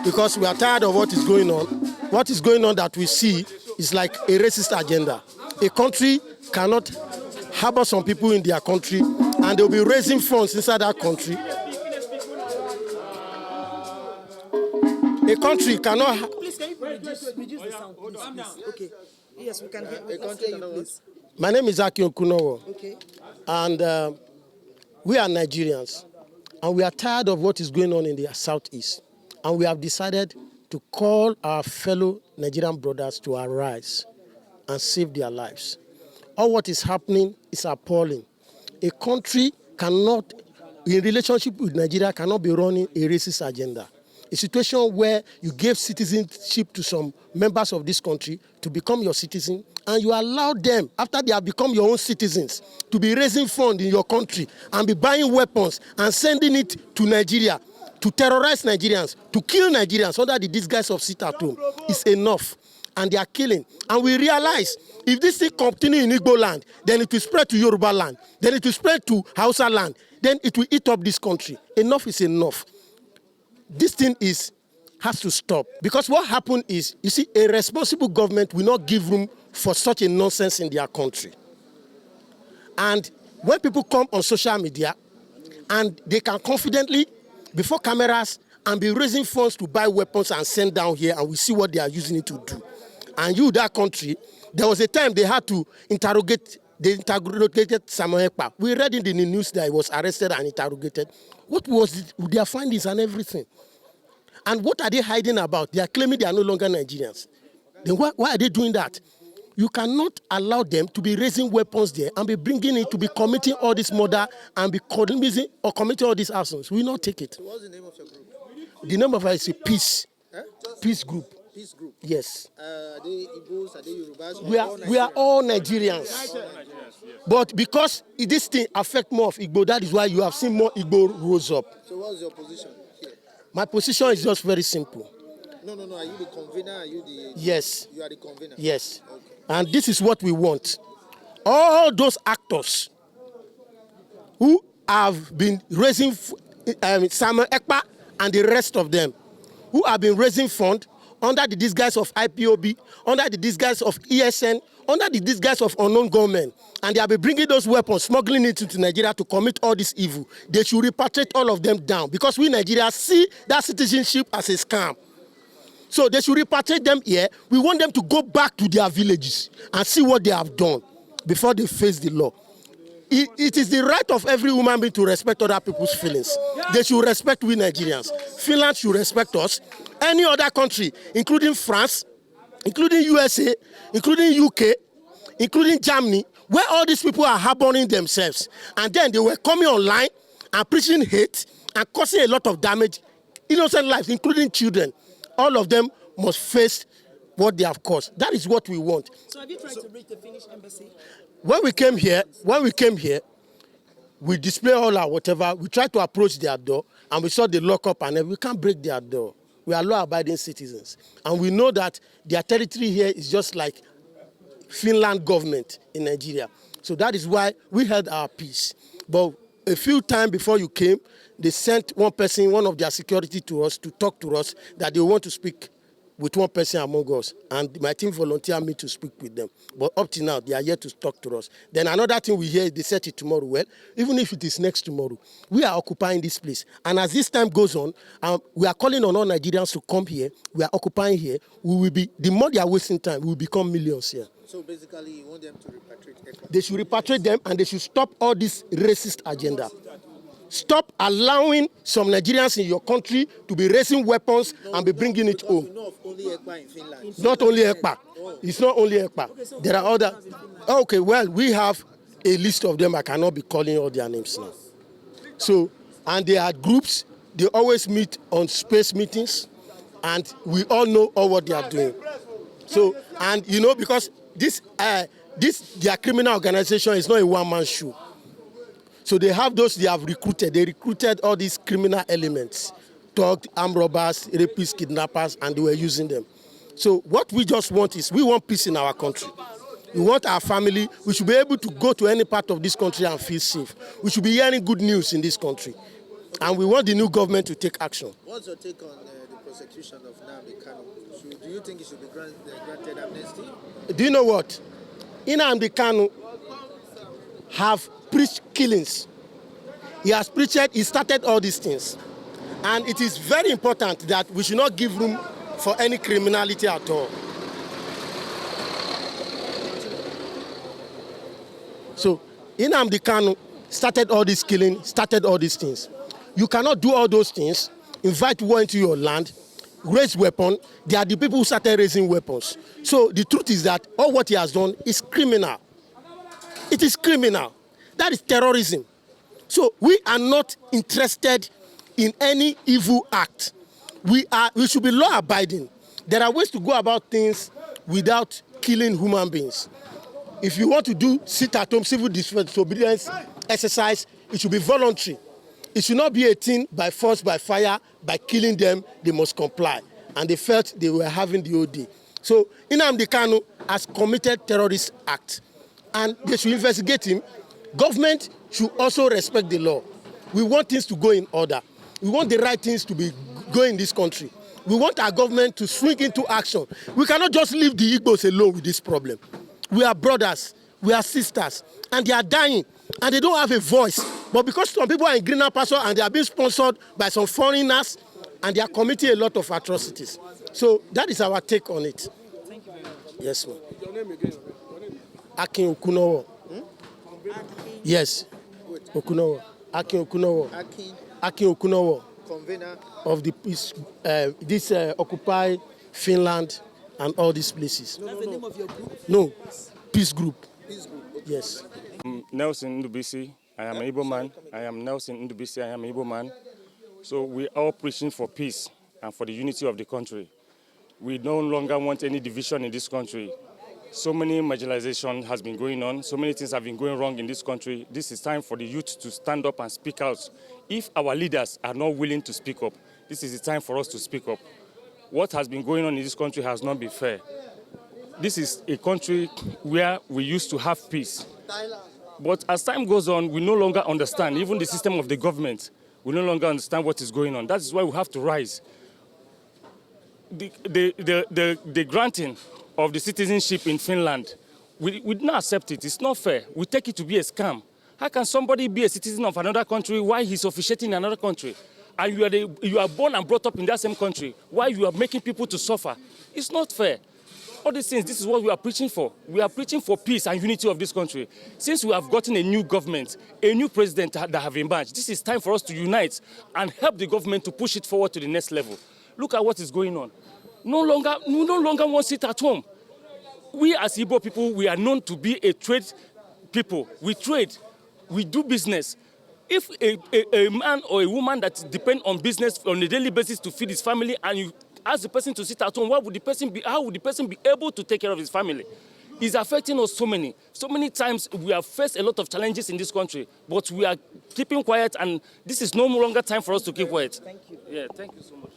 because we are tired of what is going on. What is going on that we see is like a racist agenda. A country cannot harbor some people in their country and they'll be raising funds inside that country. A country cannot... Please, can you reduce the sound, please? Okay. Yes, we can hear you, please. My name is Aki Okunowo. Okay. And we are Nigerians. And we are tired of what is going on in the southeast. And we have decided to call our fellow Nigerian brothers to arise and save their lives. All what is happening is appalling. A country cannot, in relationship with Nigeria, cannot be running a racist agenda. A situation where you gave citizenship to some members of this country to become your citizen, and you allow them, after they have become your own citizens, to be raising funds in your country and be buying weapons and sending it to Nigeria to terrorize Nigerians, to kill Nigerians under the disguise of sit at home is enough. And they are killing. And we realize if this thing continues in Igbo land, then it will spread to Yoruba land, then it will spread to Hausa land, then it will eat up this country. Enough is enough. This thing has to stop. Because what happened is, you see, a responsible government will not give room for such a nonsense in their country. And when people come on social media and they can confidently, before cameras, and be raising funds to buy weapons and send down here, and we see what they are using it to do. And you, that country, there was a time they had to interrogated Ekpa. We read in the news that he was arrested and interrogated. What was it, their findings and everything? And what are they hiding about? They are claiming they are no longer Nigerians. Then why are they doing that? You cannot allow them to be raising weapons there and be bringing it to be committing all this murder and be committing all these actions. We will not take it. So what's the name of your group? The name of it is a peace. Peace group. Peace group. Yes. Are they Igbos? Are they Yorubas? We are all Nigerians. But because this thing affects more of Igbo, that is why you have seen more Igbo rose up. So what's your position here? My position is just very simple. No. Are you the convener? Are you the... Yes. You are the convener? Yes. Okay. And this is what we want. All those actors who have been raising Samuel Ekpa and the rest of them, who have been raising funds under the disguise of IPOB, under the disguise of ESN, under the disguise of unknown government, and they have been bringing those weapons, smuggling it into Nigeria to commit all this evil. They should repatriate all of them down, because we Nigerians see that citizenship as a scam. So they should repatriate them here. We want them to go back to their villages and see what they have done before they face the law. It is the right of every human being to respect other people's feelings. They should respect we Nigerians. Finland should respect us. Any other country, including France, including USA, including UK, including Germany, where all these people are harboring themselves. And then they were coming online and preaching hate and causing a lot of damage, innocent lives, including children. All of them must face what they have caused. That is what we want. So have you tried to reach the Finnish embassy? When we came here, we display all our whatever. We tried to approach their door, and we saw the lockup, and we can't break their door. We are law-abiding citizens, and we know that their territory here is just like Finland government in Nigeria. So that is why we held our peace. But a few times before you came, they sent one person, one of their security to us, to talk to us, that they want to speak with one person among us. And my team volunteered me to speak with them. But up to now, they are yet to talk to us. Then another thing we hear, they said it tomorrow. Well, even if it is next tomorrow, we are occupying this place. And as this time goes on, we are calling on all Nigerians to come here. We are occupying here. We will be, the more they are wasting time, we will become millions here. So basically, you want them to repatriate Ekpa? They should repatriate them, and they should stop all this racist agenda. Stop allowing some Nigerians in your country to be raising weapons and be bringing it home. You know of only Ekpa in Finland. Not only Ekpa. It's not only Ekpa. There are other. Okay, well, we have a list of them. I cannot be calling all their names now. So, and they are groups. They always meet on space meetings, and we all know all what they are doing. So, and you know, because their criminal organization is not a one-man show. So they have those they have recruited. They recruited all these criminal elements, thugs, armed robbers, rapists, kidnappers, and they were using them. So what we just want is, we want peace in our country. We want our family. We should be able to go to any part of this country and feel safe. We should be hearing good news in this country. And we want the new government to take action. What's your take on the prosecution of Nnamdi Kanu? Do you think he should be granted amnesty? Do you know what? Nnamdi Kanu have preached killings. He has preached, he started all these things. And it is very important that we should not give room for any criminality at all. So, Nnamdi Kanu started all this killing, started all these things. You cannot do all those things, invite war into your land, raise weapons. They are the people who started raising weapons. So the truth is that all what he has done is criminal. It is criminal. That is terrorism. So we are not interested in any evil act. We should be law-abiding. There are ways to go about things without killing human beings. If you want to do sit-at-home civil disobedience exercise, it should be voluntary. It should not be a thing by force, by fire, by killing them. They must comply. And they felt they were having the OD. So Nnamdi Kanu has committed terrorist act, and they should investigate him. Government should also respect the law. We want things to go in order. We want the right things to be going in this country. We want our government to swing into action. We cannot just leave the Igbos alone with this problem. We are brothers, we are sisters, and they are dying, and they don't have a voice. But because some people are in greener pasture and they are being sponsored by some foreigners, and they are committing a lot of atrocities. So that is our take on it. Thank you very much. Yes, ma'am. Your name again? Akin Okunowo. Yes. Okunowo. Akin Okunowo. Akin Okunowo. Convener of the peace, this Occupy Finland and all these places. That's the name of your group? No, peace group. Peace group. Okay. Yes. Nelson Ndubisi. I am an Igbo man. I am Nelson Ndubisi. I am an Igbo man. So we are all preaching for peace and for the unity of the country. We no longer want any division in this country. So many marginalization has been going on. So many things have been going wrong in this country. This is time for the youth to stand up and speak out. If our leaders are not willing to speak up, this is the time for us to speak up. What has been going on in this country has not been fair. This is a country where we used to have peace. But as time goes on, we no longer understand, even the system of the government, we no longer understand what is going on. That is why we have to rise. The granting of the citizenship in Finland, we did not accept it. It's not fair. We take it to be a scam. How can somebody be a citizen of another country while he's officiating in another country? And you are born and brought up in that same country while you are making people to suffer? It's not fair. All these things, this is what we are preaching for. We are preaching for peace and unity of this country. Since we have gotten a new government, a new president that have emerged, this is time for us to unite and help the government to push it forward to the next level. Look at what is going on. We no longer want to sit at home. We as Igbo people, we are known to be a trade people. We trade, we do business. If a man or a woman that depend on business on a daily basis to feed his family, and you ask the person to sit at home, how would the person be able to take care of his family? It's affecting us so many times. We have faced a lot of challenges in this country, but we are keeping quiet, and this is no longer time for us to keep quiet. Thank you. Yeah, thank you so much.